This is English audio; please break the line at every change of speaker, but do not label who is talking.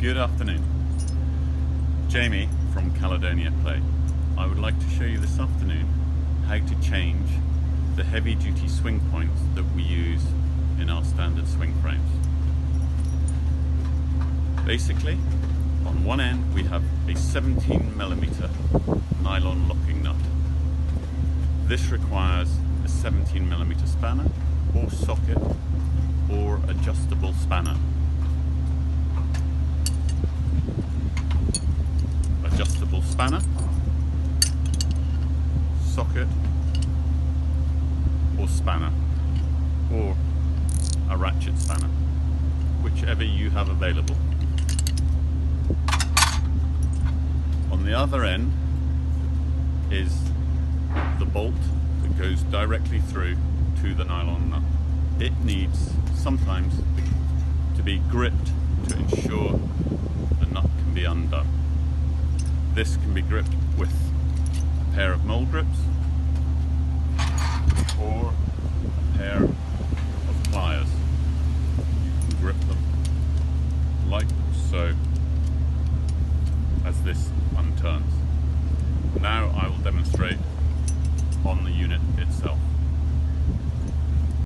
Good afternoon. Jamie from Caledonia Play. I would like to show you this afternoon how to change the heavy duty swing points that we use in our standard swing frames. Basically, on one end we have a 17mm nylon locking nut. This requires a 17mm spanner or socket or adjustable spanner. Adjustable spanner, socket or spanner, or a ratchet spanner, whichever you have available. On the other end is the bolt that goes directly through to the nylon nut. It needs sometimes to be gripped to ensure the nut can be undone. This can be gripped with a pair of mole grips or a pair of pliers. You can grip them like so as this unturns. Now I will demonstrate on the unit itself.